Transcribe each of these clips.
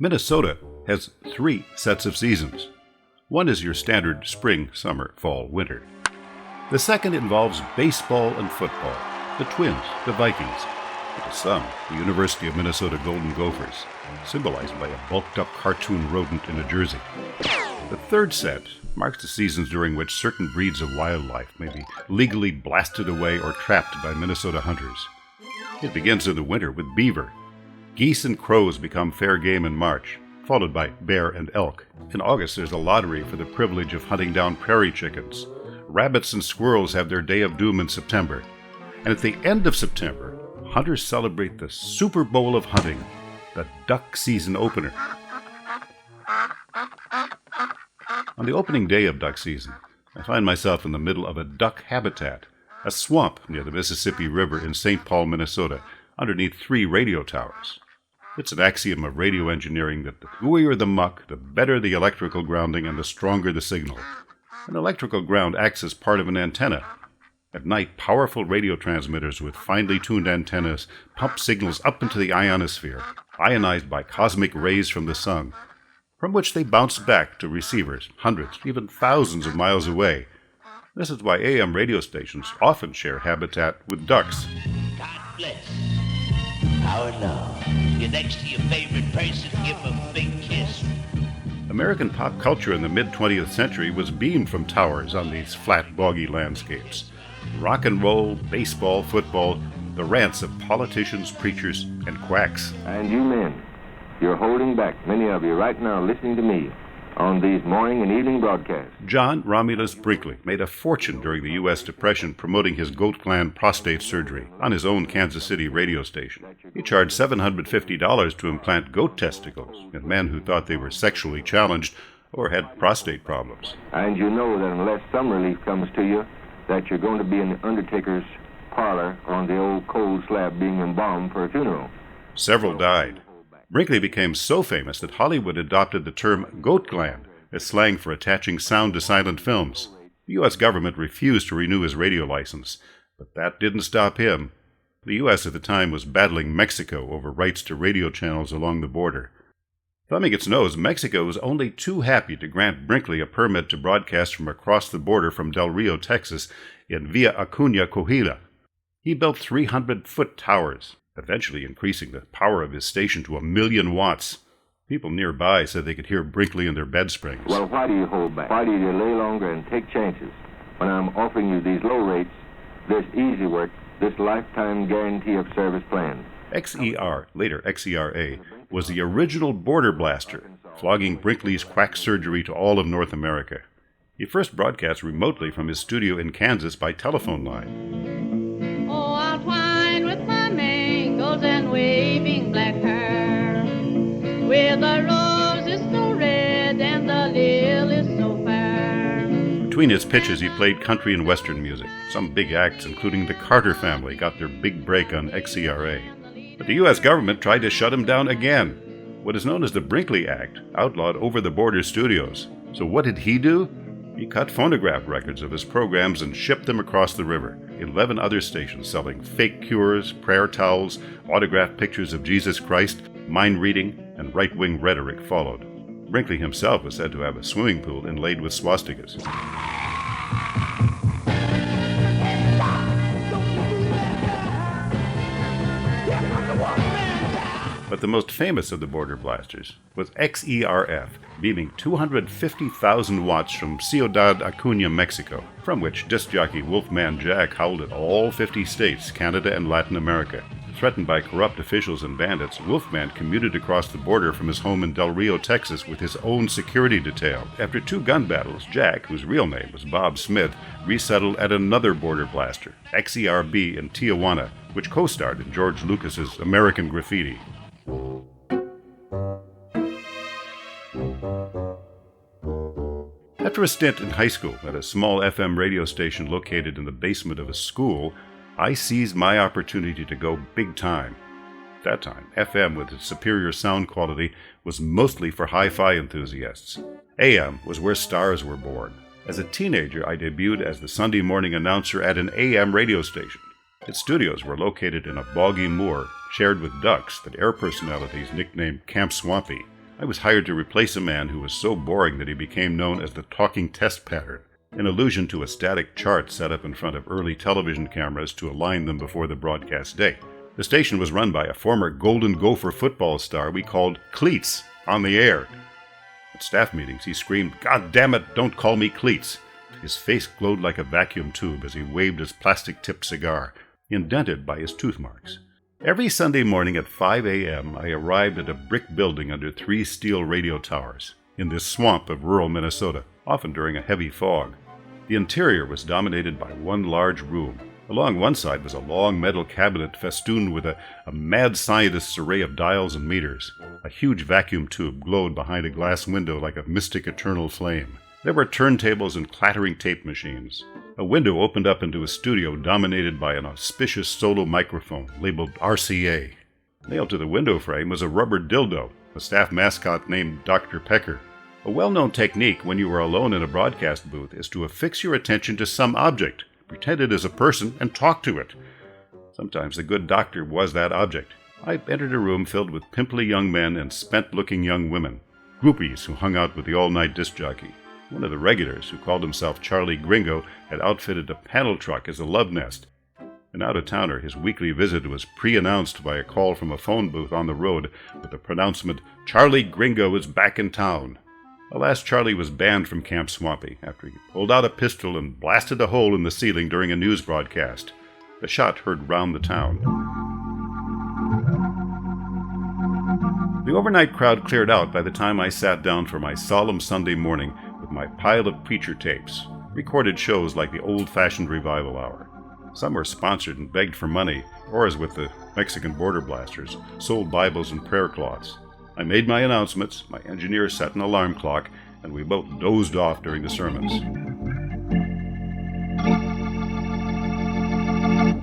Minnesota has 3 sets of seasons. One is your standard spring, summer, fall, winter. The second involves baseball and football, the Twins, the Vikings, and to some, the University of Minnesota Golden Gophers, symbolized by a bulked-up cartoon rodent in a jersey. The third set marks the seasons during which certain breeds of wildlife may be legally blasted away or trapped by Minnesota hunters. It begins in the winter with beaver. Geese and crows become fair game in March, followed by bear and elk. In August, there's a lottery for the privilege of hunting down prairie chickens. Rabbits and squirrels have their day of doom in September. And at the end of September, hunters celebrate the Super Bowl of hunting, the duck season opener. On the opening day of duck season, I find myself in the middle of a duck habitat, a swamp near the Mississippi River in St. Paul, Minnesota, underneath 3 radio towers. It's an axiom of radio engineering that the gooier the muck, the better the electrical grounding and the stronger the signal. An electrical ground acts as part of an antenna. At night, powerful radio transmitters with finely tuned antennas pump signals up into the ionosphere, ionized by cosmic rays from the sun, from which they bounce back to receivers hundreds, even thousands of miles away. This is why AM radio stations often share habitat with ducks. God bless. Our love. You're next to your favorite person, give him a big kiss. American pop culture in the mid-20th century was beamed from towers on these flat, boggy landscapes. Rock and roll, baseball, football, the rants of politicians, preachers, and quacks. And you men, you're holding back, many of you right now listening to me, on these morning and evening broadcasts. John Romulus Brinkley made a fortune during the U.S. Depression promoting his goat gland prostate surgery on his own Kansas City radio station. He charged $750 to implant goat testicles in men who thought they were sexually challenged or had prostate problems. And you know that unless some relief comes to you, that you're going to be in the undertaker's parlor on the old cold slab being embalmed for a funeral. Several died. Brinkley became so famous that Hollywood adopted the term goat gland as slang for attaching sound to silent films. The U.S. government refused to renew his radio license, but that didn't stop him. The U.S. at the time was battling Mexico over rights to radio channels along the border. Thumbing its nose, Mexico was only too happy to grant Brinkley a permit to broadcast from across the border from Del Rio, Texas, in Villa Acuña, Coahuila. He built 300-foot towers, eventually increasing the power of his station to 1,000,000 watts. People nearby said they could hear Brinkley in their bed springs. Well, why do you hold back? Why do you delay longer and take chances when I'm offering you these low rates, this easy work, this lifetime guarantee of service plan? XER, later XERA, was the original border blaster, flogging Brinkley's quack surgery to all of North America. He first broadcast remotely from his studio in Kansas by telephone line. Oh, I'll twine with my mangles and waving black hair, where the rose is so red and the lily so fair. Between his pitches, he played country and western music. Some big acts, including the Carter family, got their big break on XERA. But the U.S. government tried to shut him down again. What is known as the Brinkley Act outlawed over-the-border studios. So what did he do? He cut phonograph records of his programs and shipped them across the river. 11 other stations selling fake cures, prayer towels, autographed pictures of Jesus Christ, mind reading, and right-wing rhetoric followed. Brinkley himself was said to have a swimming pool inlaid with swastikas. But the most famous of the border blasters was XERF, beaming 250,000 watts from Ciudad Acuña, Mexico, from which disc jockey Wolfman Jack howled at all 50 states, Canada, and Latin America. Threatened by corrupt officials and bandits, Wolfman commuted across the border from his home in Del Rio, Texas, with his own security detail. After 2 gun battles, Jack, whose real name was Bob Smith, resettled at another border blaster, XERB in Tijuana, which co-starred in George Lucas's American Graffiti. After a stint in high school at a small FM radio station located in the basement of a school, I seized my opportunity to go big time. At that time, FM, with its superior sound quality, was mostly for hi-fi enthusiasts. AM was where stars were born. As a teenager, I debuted as the Sunday morning announcer at an AM radio station. Its studios were located in a boggy moor shared with ducks that air personalities nicknamed Camp Swampy. I was hired to replace a man who was so boring that he became known as the talking test pattern, an allusion to a static chart set up in front of early television cameras to align them before the broadcast day. The station was run by a former Golden Gopher football star we called Cleats on the air. At staff meetings, he screamed, "God damn it, don't call me Cleats." His face glowed like a vacuum tube as he waved his plastic-tipped cigar, indented by his tooth marks. Every Sunday morning at 5 a.m., I arrived at a brick building under 3 steel radio towers in this swamp of rural Minnesota, often during a heavy fog. The interior was dominated by one large room. Along one side was a long metal cabinet festooned with a mad scientist's array of dials and meters. A huge vacuum tube glowed behind a glass window like a mystic eternal flame. There were turntables and clattering tape machines. A window opened up into a studio dominated by an auspicious solo microphone labeled RCA. Nailed to the window frame was a rubber dildo, a staff mascot named Dr. Pecker. A well-known technique when you are alone in a broadcast booth is to affix your attention to some object, pretend it is a person, and talk to it. Sometimes the good doctor was that object. I entered a room filled with pimply young men and spent-looking young women, groupies who hung out with the all-night disc jockey. One of the regulars, who called himself Charlie Gringo, had outfitted a panel truck as a love nest. An out-of-towner, his weekly visit was pre-announced by a call from a phone booth on the road with the pronouncement, "Charlie Gringo is back in town." Alas, Charlie was banned from Camp Swampy after he pulled out a pistol and blasted a hole in the ceiling during a news broadcast. The shot heard round the town. The overnight crowd cleared out by the time I sat down for my solemn Sunday morning with my pile of preacher tapes, recorded shows like the old-fashioned revival hour. Some were sponsored and begged for money, or as with the Mexican border blasters, sold Bibles and prayer cloths. I made my announcements, my engineer set an alarm clock, and we both dozed off during the sermons.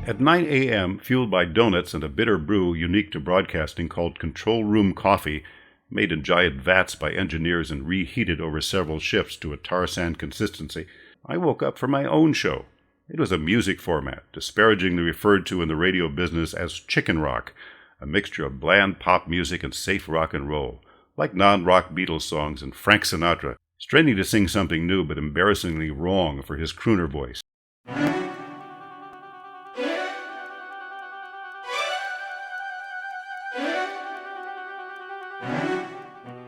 At 9 a.m., fueled by donuts and a bitter brew unique to broadcasting called control room coffee, made in giant vats by engineers and reheated over several shifts to a tar sand consistency, I woke up for my own show. It was a music format, disparagingly referred to in the radio business as chicken rock, a mixture of bland pop music and safe rock and roll, like non-rock Beatles songs and Frank Sinatra, straining to sing something new but embarrassingly wrong for his crooner voice.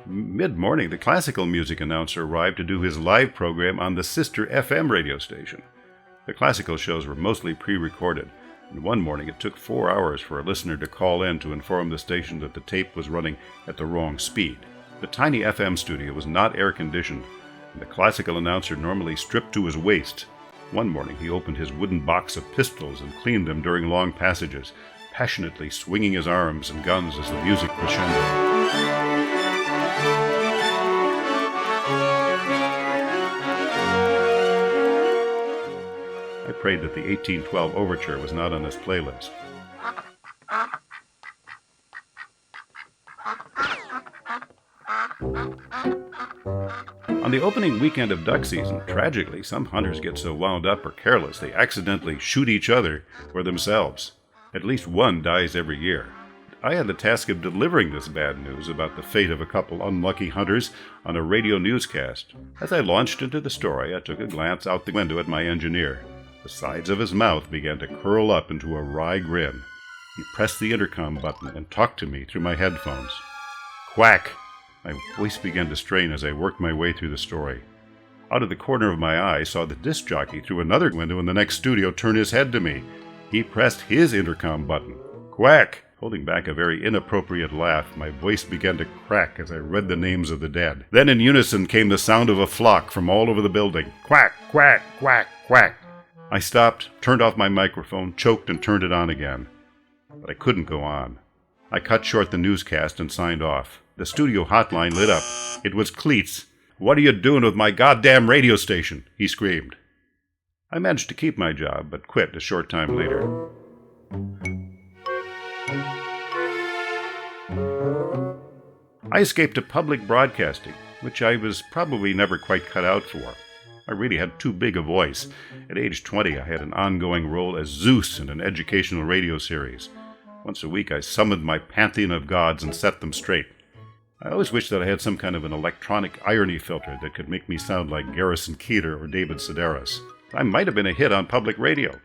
Mid-morning, the classical music announcer arrived to do his live program on the sister FM radio station. The classical shows were mostly pre-recorded, and one morning it took 4 hours for a listener to call in to inform the station that the tape was running at the wrong speed. The tiny FM studio was not air-conditioned, and the classical announcer normally stripped to his waist. One morning he opened his wooden box of pistols and cleaned them during long passages, passionately swinging his arms and guns as the music crescendoed. I prayed that the 1812 Overture was not on his playlist. On the opening weekend of duck season, tragically, some hunters get so wound up or careless they accidentally shoot each other or themselves. At least one dies every year. I had the task of delivering this bad news about the fate of a couple unlucky hunters on a radio newscast. As I launched into the story, I took a glance out the window at my engineer. The sides of his mouth began to curl up into a wry grin. He pressed the intercom button and talked to me through my headphones. Quack! My voice began to strain as I worked my way through the story. Out of the corner of my eye, I saw the disc jockey through another window in the next studio turn his head to me. He pressed his intercom button. Quack! Holding back a very inappropriate laugh, my voice began to crack as I read the names of the dead. Then in unison came the sound of a flock from all over the building. Quack! Quack! Quack! Quack! I stopped, turned off my microphone, choked, and turned it on again. But I couldn't go on. I cut short the newscast and signed off. The studio hotline lit up. It was Cleats. "What are you doing with my goddamn radio station?" he screamed. I managed to keep my job, but quit a short time later. I escaped to public broadcasting, which I was probably never quite cut out for. I really had too big a voice. At age 20, I had an ongoing role as Zeus in an educational radio series. Once a week, I summoned my pantheon of gods and set them straight. I always wished that I had some kind of an electronic irony filter that could make me sound like Garrison Keillor or David Sedaris. I might have been a hit on public radio.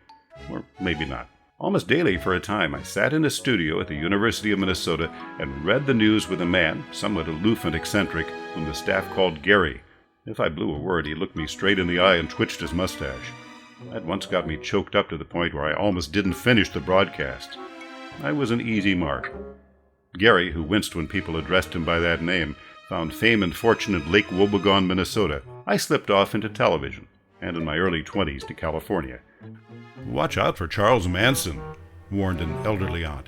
Or maybe not. Almost daily for a time, I sat in a studio at the University of Minnesota and read the news with a man, somewhat aloof and eccentric, whom the staff called Gary. If I blew a word, he looked me straight in the eye and twitched his mustache. That once got me choked up to the point where I almost didn't finish the broadcast. I was an easy mark. Gary, who winced when people addressed him by that name, found fame and fortune in Lake Wobegon, Minnesota. I slipped off into television, and in my early 20s to California. "Watch out for Charles Manson," warned an elderly aunt.